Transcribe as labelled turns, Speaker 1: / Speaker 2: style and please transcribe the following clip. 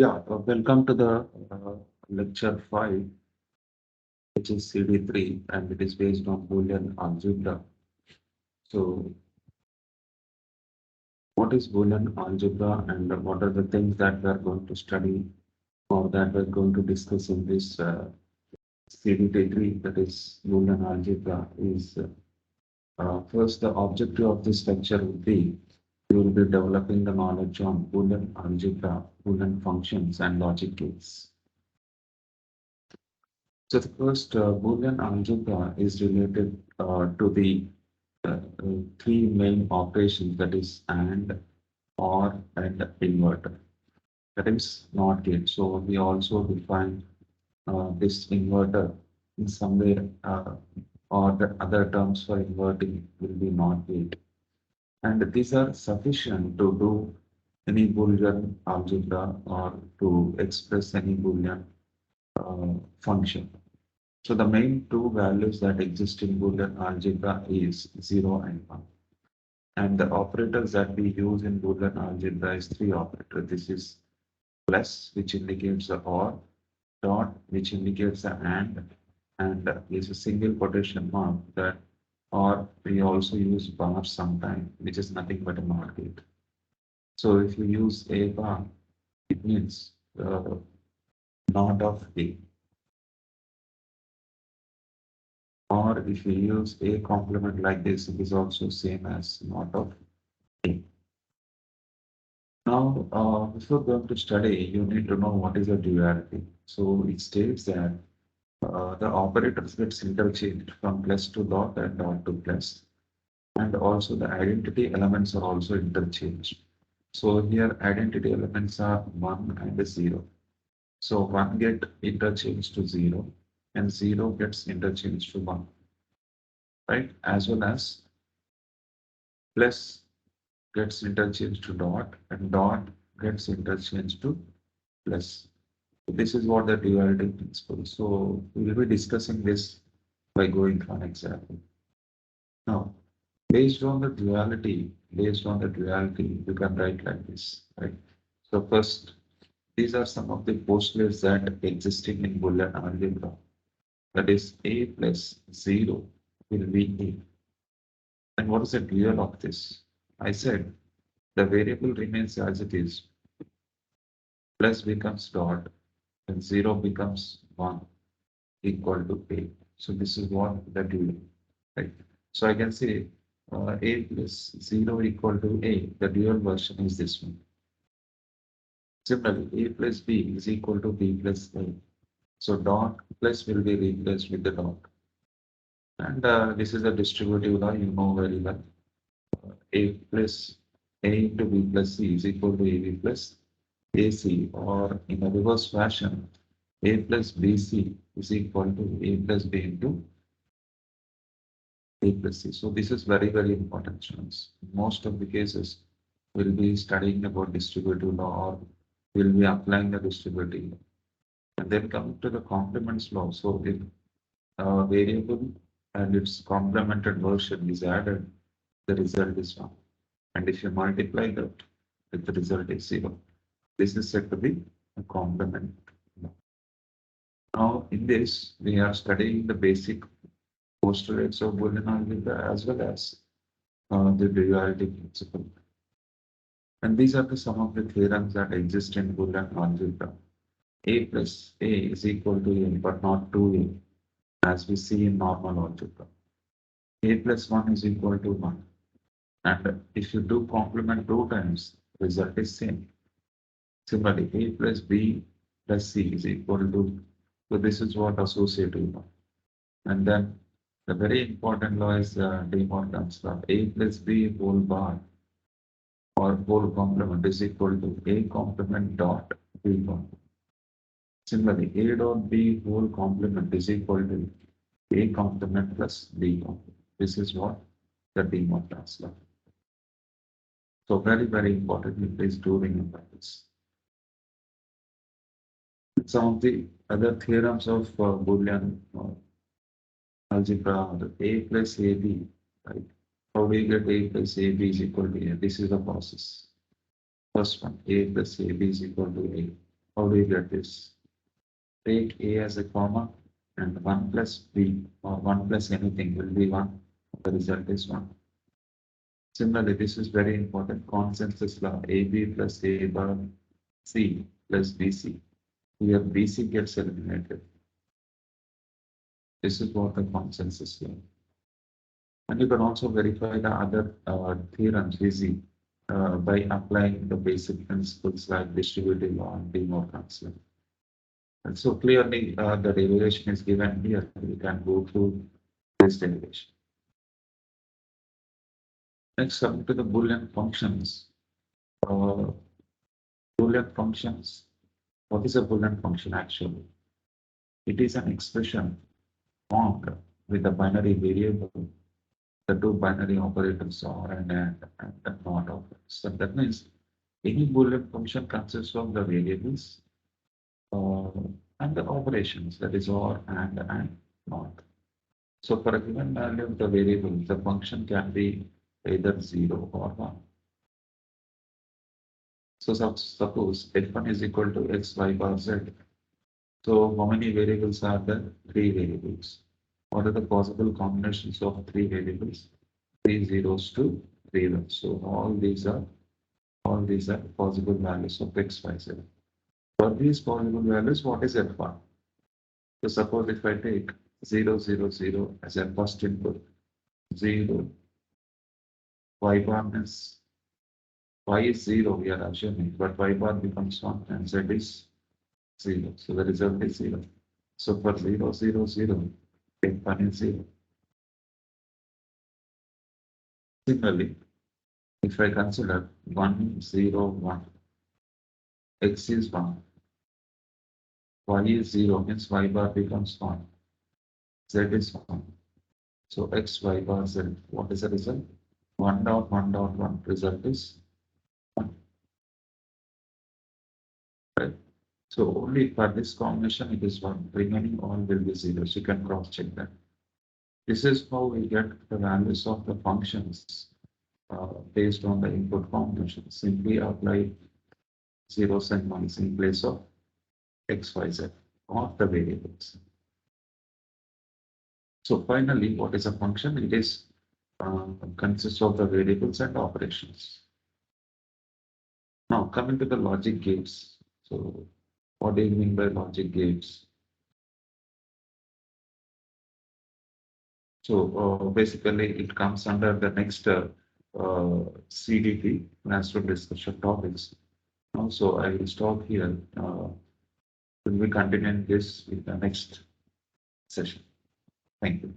Speaker 1: Welcome to the lecture 5, which is CD3, and it is based on Boolean algebra. So, what is Boolean algebra, and what are the things that we are going to study or that we're going to discuss in this CDT3, that is Boolean algebra, is first the objective of this lecture would be we will be developing the knowledge on Boolean algebra, Boolean functions, and logic gates. So the first Boolean algebra is related to the three main operations, that is AND, OR, and inverter. That is NOT gate. So we also define this inverter in some way, or the other terms for inverting will be NOT gate. And these are sufficient to do any Boolean algebra or to express any Boolean function. So the main two values that exist in Boolean algebra is 0 and 1. And the operators that we use in Boolean algebra is three operators. This is plus, which indicates the OR, dot, which indicates the and is a single quotation mark that, or we also use bar sometime, which is nothing but a NOT gate. So if you use a bar, it means not of A. Or if you use a complement like this, it is also same as not of A. Now, before going to study, you need to know what is a duality. So it states that the operators gets interchanged from plus to dot and dot to plus. And also the identity elements are also interchanged. So here identity elements are 1 and 0. So 1 get interchanged to 0 and 0 gets interchanged to 1. Right? As well as plus gets interchanged to dot and dot gets interchanged to plus. So this is what the duality principle. So we will be discussing this by going through an example. Now, based on the duality, you can write like this, right? So first, these are some of the postulates that existing in Boolean algebra. That is, a plus 0 will be a. And what is the dual of this? I said the variable remains as it is, plus becomes dot, and 0 becomes 1 equal to a. So this is what the dual, right? So I can say a plus 0 equal to a. The dual version is this one. Similarly, a plus b is equal to b plus a. So dot plus will be replaced with the dot. And this is a distributive law you know very well. A plus a into b plus c is equal to ab plus ac, or in a reverse fashion, a plus bc is equal to a plus b into a plus c. So this is very, very important, students. Most of the cases will be studying about distributive law or will be applying the distributive law. And then coming to the complements law. So if a variable and its complemented version is added, the result is 1. And if you multiply that, the result is 0. This is said to be a complement. Now, in this, we are studying the basic postulates of Boolean algebra as well as the duality principle. And these are some of the theorems that exist in Boolean algebra. A plus A is equal to A, but not 2A, as we see in normal algebra. A plus 1 is equal to 1. And if you do complement 2 times, result is same. Similarly, A plus B plus C is equal to, so this is what associative law. And then the very important law is De Morgan's law. A plus B whole bar or whole complement is equal to A complement dot B complement. Similarly, A dot B whole complement is equal to A complement plus B complement. This is what the De Morgan's law. So very, very importantly, please do remember this. Some of the other theorems of Boolean algebra, A plus AB, right? How do you get A plus AB is equal to A? This is the process. First one, A plus AB is equal to A. How do you get this? Take A as a comma and 1 plus B or 1 plus anything will be 1. The result is 1. Similarly, this is very important. Consensus law AB plus A bar C plus BC. Here BC gets eliminated. This is what the consensus law. And you can also verify the other theorems easy by applying the basic principles like distributive law and De Morgan's law. And so clearly the derivation is given here. We can go through this derivation. Next, coming to the Boolean functions. Boolean functions. What is a Boolean function actually? It is an expression formed with a binary variable. The two binary operators are and the not operators. So that means any Boolean function consists of the variables and the operations, that is or and not. So for a given value of the variable, the function can be either 0 or 1. So suppose f1 is equal to x, y bar z. So how many variables are there? 3 variables. What are the possible combinations of 3 variables? 3 zeros to 3 ones. So all these are possible values of x, y, z. For these possible values, what is f1? So suppose if I take 0, 0, 0 as a first input, 0, y bar means y is 0, we are assuming, but y bar becomes 1 and z is 0. So the result is 0. So for 0, 0, 0, f1 is 0. Similarly, if I consider 1, 0, 1, x is 1, y is 0 means y bar becomes 1, z is 1. So x, y bar, z, what is the result? 1 dot 1 dot 1, result is 1. Right? So only for this combination it is 1, remaining all will be 0. So you can cross check that. This is how we get the values of the functions based on the input combination. Simply apply zeros and ones in place of x, y, z of the variables. So finally, what is a function? It is consists of the variables and operations. Now coming to the logic gates. So what do you mean by logic gates? So basically it comes under the next CDT, natural discussion topics. Also, I will stop here. Will be continuing this with the next session. Thank you.